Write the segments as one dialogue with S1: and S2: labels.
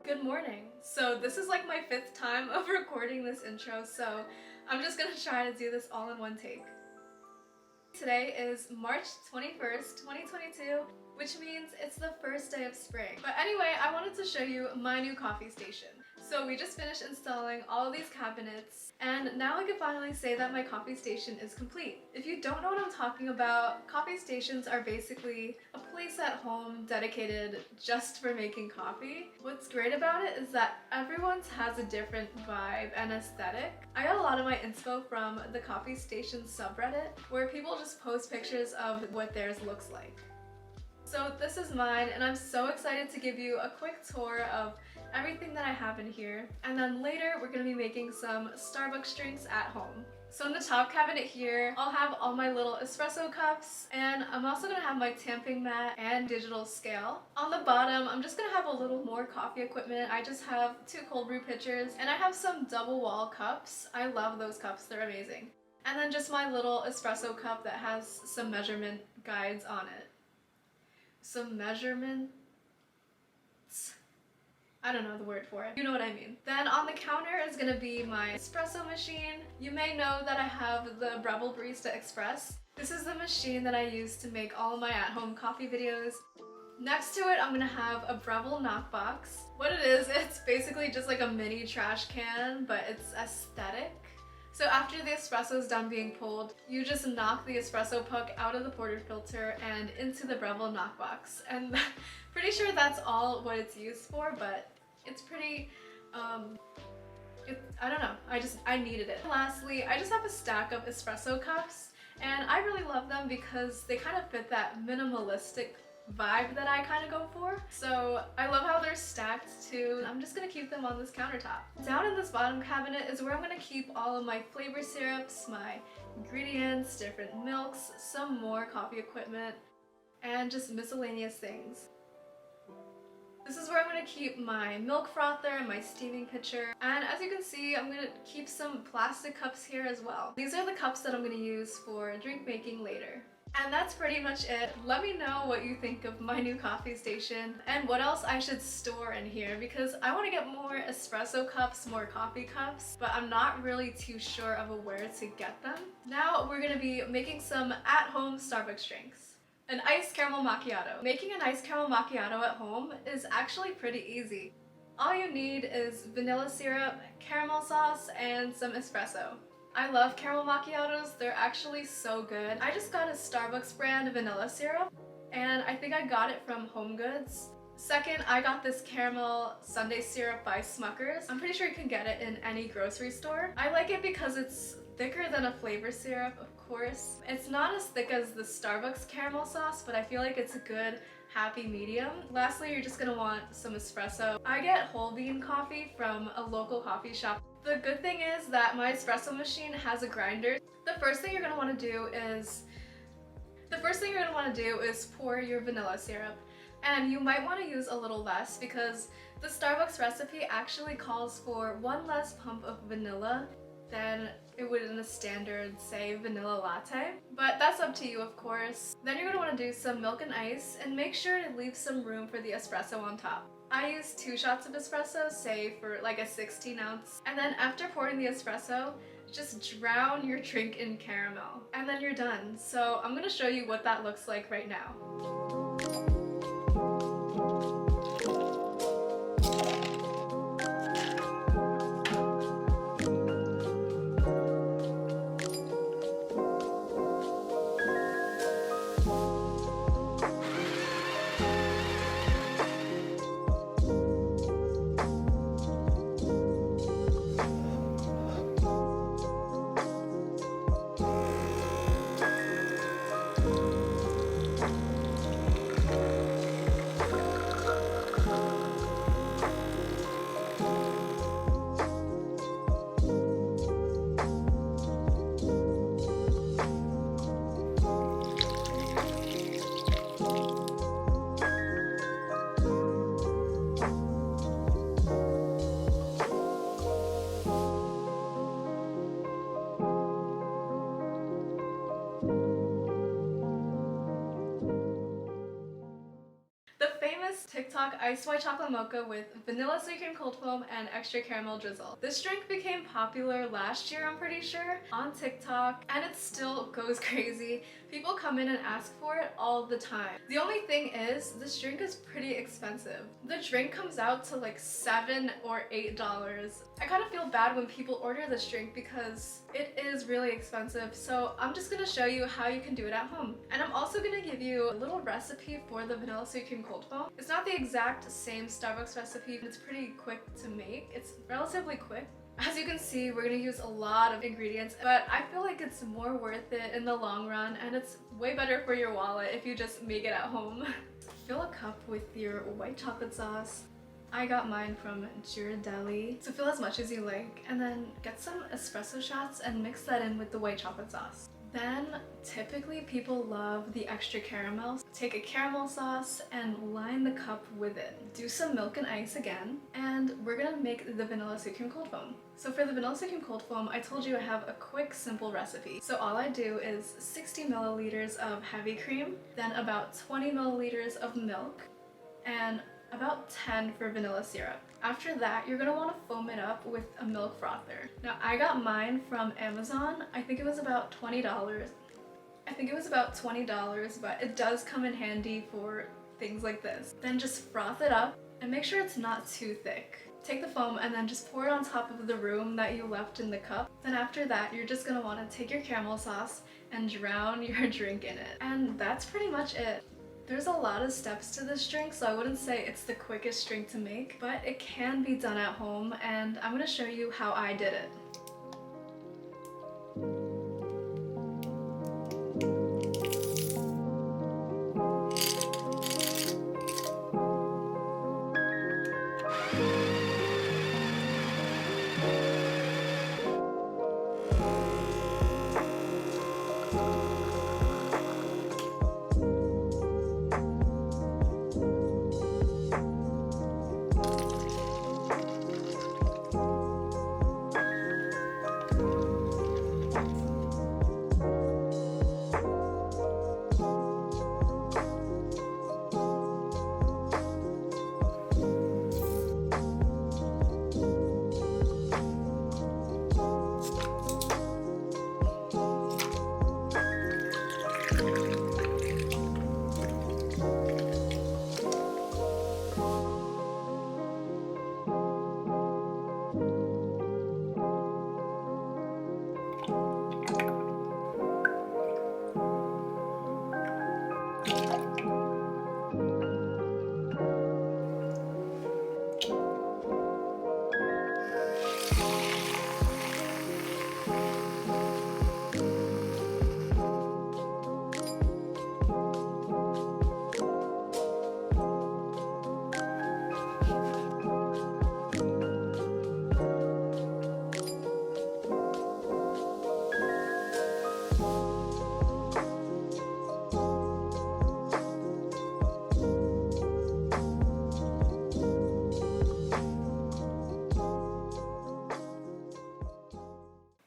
S1: Good morning. So this is like my 5th time of recording this intro, so I'm just gonna try to do this all in one take. Today is March 21st, 2022, which means it's the first day of spring. But anyway, I wanted to show you my new coffee station. So we just finished installing all of these cabinets, and now I can finally say that my coffee station is complete. If you don't know what I'm talking about, coffee stations are basically a place at home dedicated just for making coffee. What's great about it is that everyone's has a different vibe and aesthetic. I got a lot of my inspo from the coffee station subreddit, where people just post pictures of what theirs looks like. So this is mine, and I'm so excited to give you a quick tour of everything that I have in here. And then later we're going to be making some Starbucks drinks at home. So in the top cabinet here, I'll have all my little espresso cups, and I'm also going to have my tamping mat and digital scale. On the bottom, I'm just going to have a little more coffee equipment. I just have 2 cold brew pitchers, and I have some double wall cups. I love those cups, they're amazing. And then just my little espresso cup that has some measurement guides on it. Some measurements? I don't know the word for it. You know what I mean. Then on the counter is gonna be my espresso machine. You may know that I have the Breville Barista Express. This is the machine that I use to make all of my at-home coffee videos. Next to it, I'm gonna have a Breville knockbox. What it is, it's basically just like a mini trash can, but it's aesthetic. So after the espresso is done being pulled, you just knock the espresso puck out of the portafilter and into the Breville knockbox. And pretty sure that's all what it's used for, but it's pretty, I don't know, I needed it. Lastly, I just have a stack of espresso cups, and I really love them because they kind of fit that minimalistic vibe that I kind of go for. So I love how they're stacked too. I'm just gonna keep them on this countertop. Down in this bottom cabinet is where I'm gonna keep all of my flavor syrups, my ingredients, different milks, some more coffee equipment, and just miscellaneous things. This is where I'm going to keep my milk frother and my steaming pitcher. And as you can see, I'm going to keep some plastic cups here as well. These are the cups that I'm going to use for drink making later. And that's pretty much it. Let me know what you think of my new coffee station and what else I should store in here, because I want to get more espresso cups, more coffee cups, but I'm not really too sure of where to get them. Now we're going to be making some at-home Starbucks drinks. An iced caramel macchiato. Making an iced caramel macchiato at home is actually pretty easy. All you need is vanilla syrup, caramel sauce, and some espresso. I love caramel macchiatos, they're actually so good. I just got a Starbucks brand vanilla syrup, and I think I got it from Home Goods. Second, I got this caramel sundae syrup by Smucker's. I'm pretty sure you can get it in any grocery store. I like it because it's thicker than a flavor syrup, of course. It's not as thick as the Starbucks caramel sauce, but I feel like it's a good happy medium. Lastly, you're just gonna want some espresso. I get whole bean coffee from a local coffee shop. The good thing is that my espresso machine has a grinder. The first thing you're gonna want to do is pour your vanilla syrup. And you might want to use a little less because the Starbucks recipe actually calls for 1 less pump of vanilla than it would in a standard, say, vanilla latte. But that's up to you, of course. Then you're going to want to do some milk and ice, and make sure to leave some room for the espresso on top. I use 2 shots of espresso, say for like a 16 ounce. And then after pouring the espresso, just drown your drink in caramel. And then you're done. So I'm going to show you what that looks like right now. TikTok iced white chocolate mocha with vanilla sweet cream cold foam and extra caramel drizzle. This drink became popular last year, I'm pretty sure, on TikTok, and it still goes crazy. People come in and ask for it all the time. The only thing is, this drink is pretty expensive. The drink comes out to like $7 or $8. I kind of feel bad when people order this drink because it is really expensive, so I'm just gonna show you how you can do it at home. And I'm also gonna give you a little recipe for the vanilla sweet cream cold foam. It's not the exact same Starbucks recipe, but it's pretty quick to make. It's relatively quick. As you can see, we're gonna use a lot of ingredients, but I feel like it's more worth it in the long run, and it's way better for your wallet if you just make it at home. Fill a cup with your white chocolate sauce. I got mine from Ghirardelli, so fill as much as you like, and then get some espresso shots and mix that in with the white chocolate sauce. Then, typically people love the extra caramel. Take a caramel sauce and line the cup with it. Do some milk and ice again, and we're gonna make the vanilla sweet cream cold foam. So for the vanilla sweet cream cold foam, I told you I have a quick, simple recipe. So all I do is 60 milliliters of heavy cream, then about 20 milliliters of milk, and about 10 for vanilla syrup. After that, you're gonna want to foam it up with a milk frother. Now, I got mine from Amazon. I think it was about $20. But it does come in handy for things like this. Then just froth it up and make sure it's not too thick. Take the foam and then just pour it on top of the room that you left in the cup. Then after that, you're just gonna want to take your caramel sauce and drown your drink in it. And that's pretty much it. There's a lot of steps to this drink, so I wouldn't say it's the quickest drink to make, but it can be done at home, and I'm gonna show you how I did it.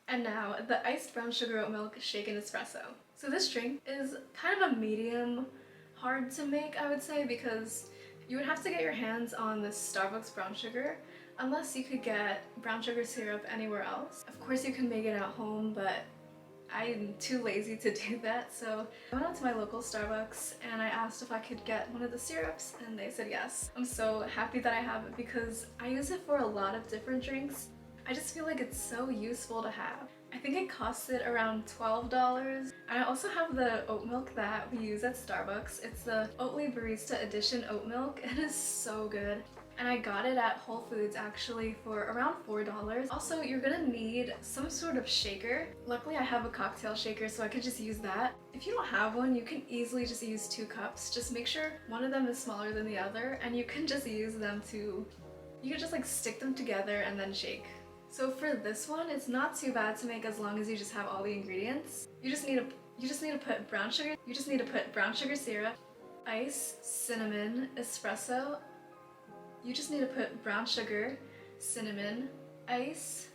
S1: And now, the iced brown sugar oat milk shaken espresso. So this drink is kind of a medium hard to make, I would say, because you would have to get your hands on this Starbucks brown sugar, unless you could get brown sugar syrup anywhere else. Of course you can make it at home, but I'm too lazy to do that, so I went out to my local Starbucks and I asked if I could get one of the syrups, and they said yes. I'm so happy that I have it because I use it for a lot of different drinks. I just feel like it's so useful to have. I think it costed around $12. And I also have the oat milk that we use at Starbucks. It's the Oatly Barista Edition oat milk. It is so good. And I got it at Whole Foods actually for around $4. Also, you're gonna need some sort of shaker. Luckily, I have a cocktail shaker, so I could just use that. If you don't have one, you can easily just use 2 cups. Just make sure one of them is smaller than the other, and you can just use them to, you can just like stick them together and then shake. So for this one, it's not too bad to make as long as you just have all the ingredients. You just need to put brown sugar. You just need to put brown sugar syrup, ice, cinnamon, espresso. You just need to put brown sugar, cinnamon, ice,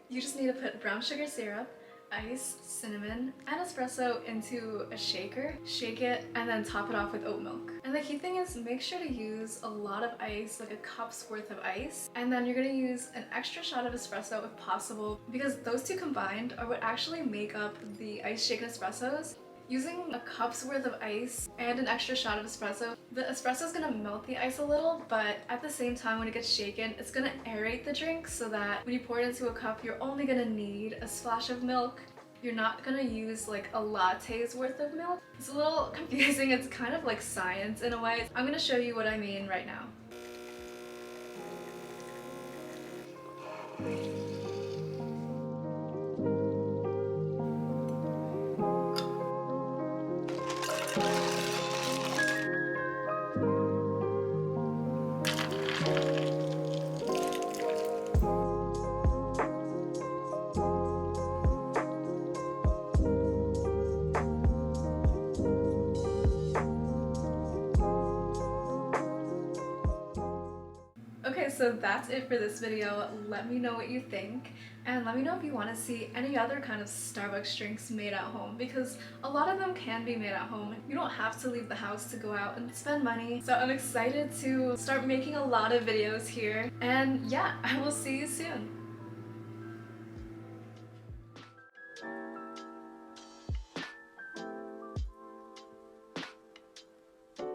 S1: you just need to put brown sugar syrup, ice, cinnamon, and espresso into a shaker, shake it, and then top it off with oat milk. And the key thing is make sure to use a lot of ice, like a cup's worth of ice, and then you're gonna use an extra shot of espresso if possible, because those two combined are what actually make up the ice shaken espressos. Using a cup's worth of ice and an extra shot of espresso, the espresso is gonna melt the ice a little, but at the same time when it gets shaken, it's gonna aerate the drink so that when you pour it into a cup, you're only gonna need a splash of milk. You're not gonna use like a latte's worth of milk. It's a little confusing, it's kind of like science in a way. I'm gonna show you what I mean right now. Okay, so that's it for this video. Let me know what you think, and let me know if you want to see any other kind of Starbucks drinks made at home, because a lot of them can be made at home. You don't have to leave the house to go out and spend money. So I'm excited to start making a lot of videos here, and yeah, I will see you soon.